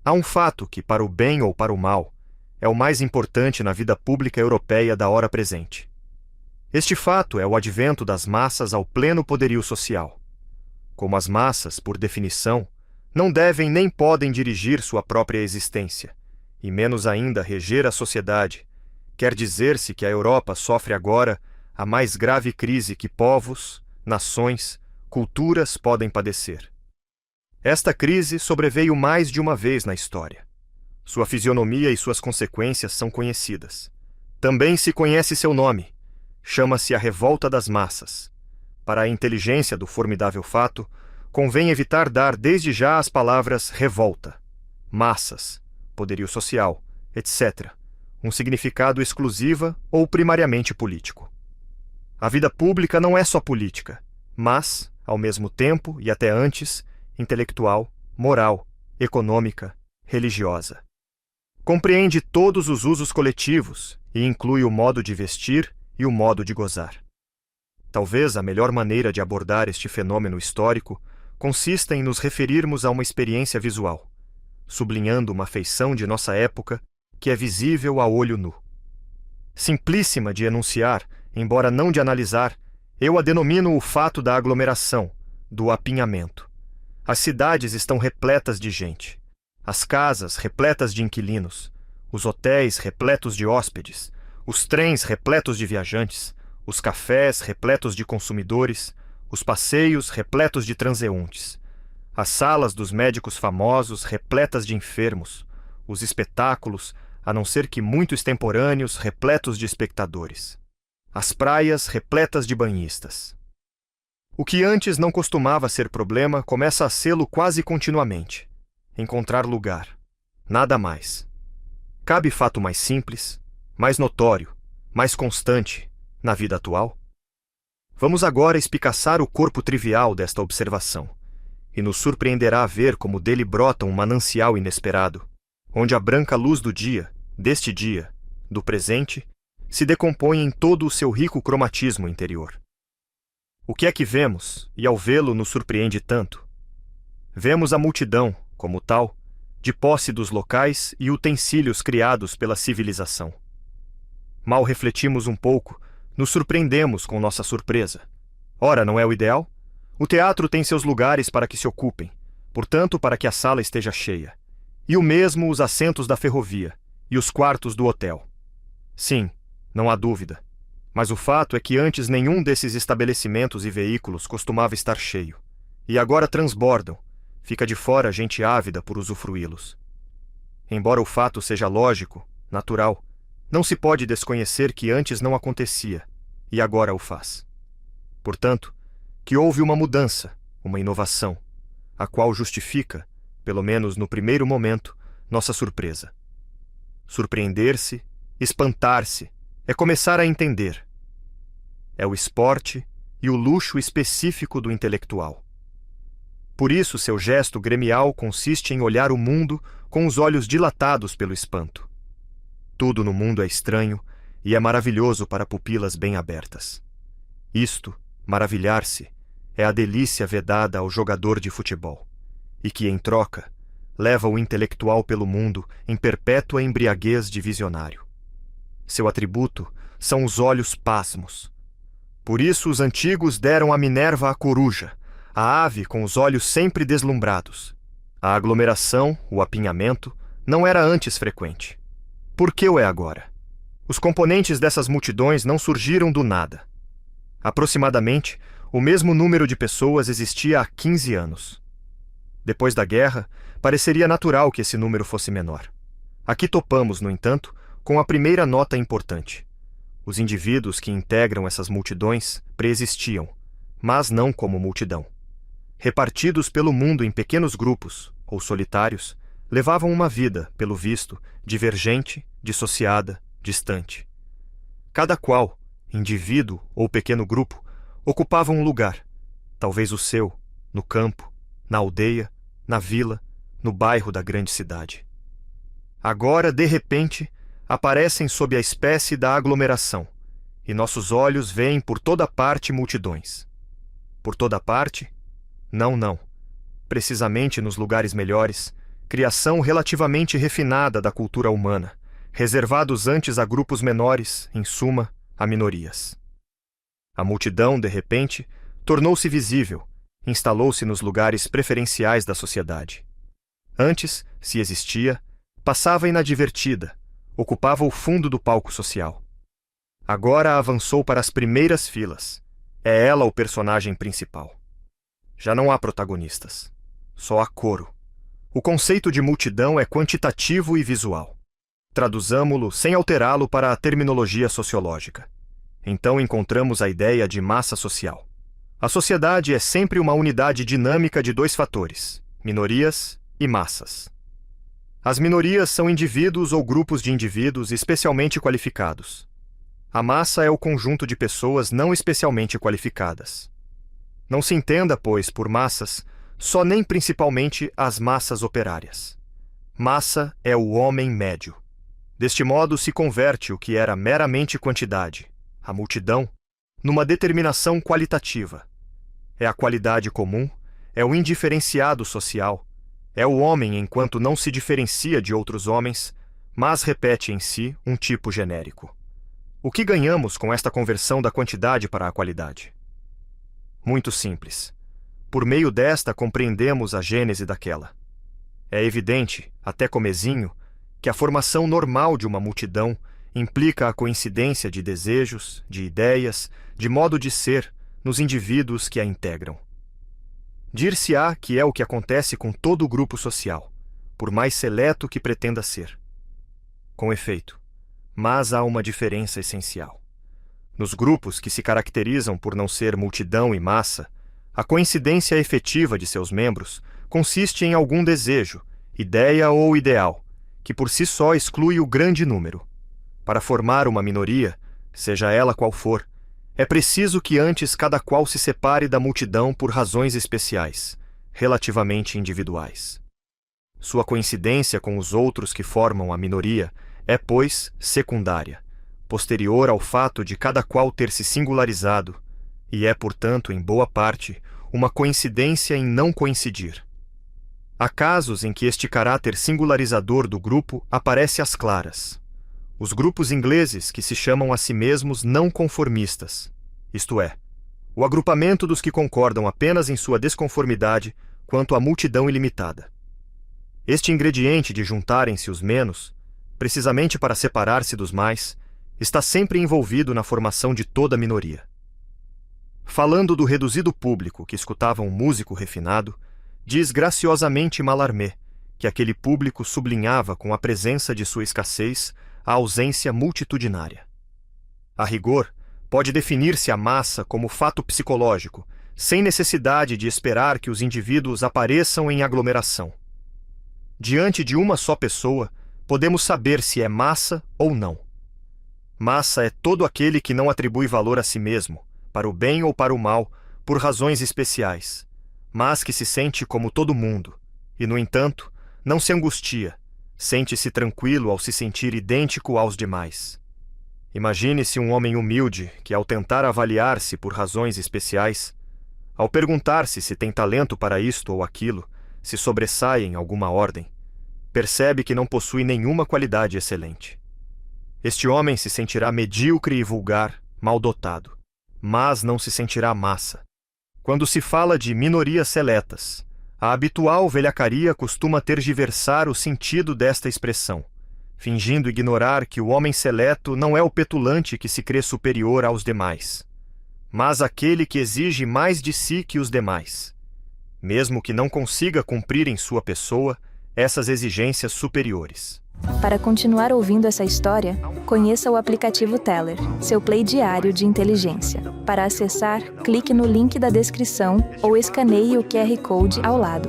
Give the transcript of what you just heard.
Há um fato que, para o bem ou para o mal, é o mais importante na vida pública europeia da hora presente. Este fato é o advento das massas ao pleno poderio social. Como as massas, por definição, não devem nem podem dirigir sua própria existência, e menos ainda reger a sociedade, quer dizer-se que a Europa sofre agora a mais grave crise que povos, nações, culturas podem padecer. Esta crise sobreveio mais de uma vez na história. Sua fisionomia e suas consequências são conhecidas. Também se conhece seu nome. Chama-se a Revolta das Massas. Para a inteligência do formidável fato, convém evitar dar desde já as palavras revolta, massas, poderio social, etc., um significado exclusiva ou primariamente político. A vida pública não é só política, mas, ao mesmo tempo e até antes, intelectual, moral, econômica, religiosa. Compreende todos os usos coletivos e inclui o modo de vestir e o modo de gozar. Talvez a melhor maneira de abordar este fenômeno histórico consista em nos referirmos a uma experiência visual, sublinhando uma feição de nossa época que é visível a olho nu. Simplíssima de enunciar, embora não de analisar, eu a denomino o fato da aglomeração, do apinhamento. As cidades estão repletas de gente, as casas repletas de inquilinos, os hotéis repletos de hóspedes, os trens repletos de viajantes, os cafés repletos de consumidores, os passeios repletos de transeuntes, as salas dos médicos famosos repletas de enfermos, os espetáculos, a não ser que muito extemporâneos, repletos de espectadores, as praias repletas de banhistas. O que antes não costumava ser problema começa a sê-lo quase continuamente. Encontrar lugar. Nada mais. Cabe fato mais simples, mais notório, mais constante, na vida atual? Vamos agora espicaçar o corpo trivial desta observação, e nos surpreenderá ver como dele brota um manancial inesperado, onde a branca luz do dia, deste dia, do presente, se decompõe em todo o seu rico cromatismo interior. O que é que vemos, e ao vê-lo nos surpreende tanto? Vemos a multidão, como tal, de posse dos locais e utensílios criados pela civilização. Mal refletimos um pouco, nos surpreendemos com nossa surpresa. Ora, não é o ideal? O teatro tem seus lugares para que se ocupem, portanto, para que a sala esteja cheia. E o mesmo os assentos da ferrovia e os quartos do hotel. Sim, não há dúvida. Mas o fato é que antes nenhum desses estabelecimentos e veículos costumava estar cheio. E agora transbordam. Fica de fora gente ávida por usufruí-los. Embora o fato seja lógico, natural, não se pode desconhecer que antes não acontecia, e agora o faz. Portanto, que houve uma mudança, uma inovação, a qual justifica, pelo menos no primeiro momento, nossa surpresa. Surpreender-se, espantar-se, é começar a entender. É o esporte e o luxo específico do intelectual. Por isso, seu gesto gremial consiste em olhar o mundo com os olhos dilatados pelo espanto. Tudo no mundo é estranho e é maravilhoso para pupilas bem abertas. Isto, maravilhar-se, é a delícia vedada ao jogador de futebol, e que, em troca, leva o intelectual pelo mundo em perpétua embriaguez de visionário. Seu atributo são os olhos pasmos. Por isso os antigos deram a Minerva a coruja, a ave com os olhos sempre deslumbrados. A aglomeração, o apinhamento, não era antes frequente. Por que o é agora? Os componentes dessas multidões não surgiram do nada. Aproximadamente, o mesmo número de pessoas existia há 15 anos. Depois da guerra, pareceria natural que esse número fosse menor. Aqui topamos, no entanto, com a primeira nota importante. Os indivíduos que integram essas multidões preexistiam, mas não como multidão. Repartidos pelo mundo em pequenos grupos, ou solitários, levavam uma vida, pelo visto, divergente, dissociada, distante. Cada qual, indivíduo ou pequeno grupo, ocupava um lugar, talvez o seu, no campo, na aldeia, na vila, no bairro da grande cidade. Agora, de repente, aparecem sob a espécie da aglomeração, e nossos olhos veem por toda parte multidões. Por toda parte? Não. Precisamente nos lugares melhores, criação relativamente refinada da cultura humana, reservados antes a grupos menores, em suma, a minorias. A multidão, de repente, tornou-se visível, instalou-se nos lugares preferenciais da sociedade. Antes, se existia, passava inadvertida, ocupava o fundo do palco social. Agora avançou para as primeiras filas. É ela o personagem principal. Já não há protagonistas, só há coro. O conceito de multidão é quantitativo e visual. Traduzamo-lo sem alterá-lo para a terminologia sociológica. Então encontramos a ideia de massa social. A sociedade é sempre uma unidade dinâmica de dois fatores, minorias e massas. As minorias são indivíduos ou grupos de indivíduos especialmente qualificados. A massa é o conjunto de pessoas não especialmente qualificadas. Não se entenda, pois, por massas, só nem principalmente as massas operárias. Massa é o homem médio. Deste modo se converte o que era meramente quantidade, a multidão, numa determinação qualitativa. É a qualidade comum, é o indiferenciado social, é o homem enquanto não se diferencia de outros homens, mas repete em si um tipo genérico. O que ganhamos com esta conversão da quantidade para a qualidade? Muito simples. Por meio desta compreendemos a gênese daquela. É evidente, até comezinho, que a formação normal de uma multidão implica a coincidência de desejos, de ideias, de modo de ser nos indivíduos que a integram. Dir-se-á que é o que acontece com todo o grupo social, por mais seleto que pretenda ser. Com efeito, mas há uma diferença essencial. Nos grupos que se caracterizam por não ser multidão e massa, a coincidência efetiva de seus membros consiste em algum desejo, ideia ou ideal, que por si só exclui o grande número. Para formar uma minoria, seja ela qual for, é preciso que antes cada qual se separe da multidão por razões especiais, relativamente individuais. Sua coincidência com os outros que formam a minoria é, pois, secundária, posterior ao fato de cada qual ter se singularizado, e é, portanto, em boa parte, uma coincidência em não coincidir. Há casos em que este caráter singularizador do grupo aparece às claras. Os grupos ingleses que se chamam a si mesmos não conformistas, isto é, o agrupamento dos que concordam apenas em sua desconformidade quanto à multidão ilimitada. Este ingrediente de juntarem-se os menos, precisamente para separar-se dos mais, está sempre envolvido na formação de toda a minoria. Falando do reduzido público que escutava um músico refinado, diz graciosamente Mallarmé que aquele público sublinhava com a presença de sua escassez a ausência multitudinária. A rigor, pode definir-se a massa como fato psicológico, sem necessidade de esperar que os indivíduos apareçam em aglomeração. Diante de uma só pessoa, podemos saber se é massa ou não. Massa é todo aquele que não atribui valor a si mesmo, para o bem ou para o mal, por razões especiais, mas que se sente como todo mundo, e, no entanto, não se angustia, sente-se tranquilo ao se sentir idêntico aos demais. Imagine-se um homem humilde que, ao tentar avaliar-se por razões especiais, ao perguntar-se se tem talento para isto ou aquilo, se sobressai em alguma ordem, percebe que não possui nenhuma qualidade excelente. Este homem se sentirá medíocre e vulgar, mal dotado, mas não se sentirá massa. Quando se fala de minorias seletas, a habitual velhacaria costuma tergiversar o sentido desta expressão, fingindo ignorar que o homem seleto não é o petulante que se crê superior aos demais, mas aquele que exige mais de si que os demais, mesmo que não consiga cumprir em sua pessoa essas exigências superiores. Para continuar ouvindo essa história, conheça o aplicativo Teller, seu play diário de inteligência. Para acessar, clique no link da descrição ou escaneie o QR Code ao lado.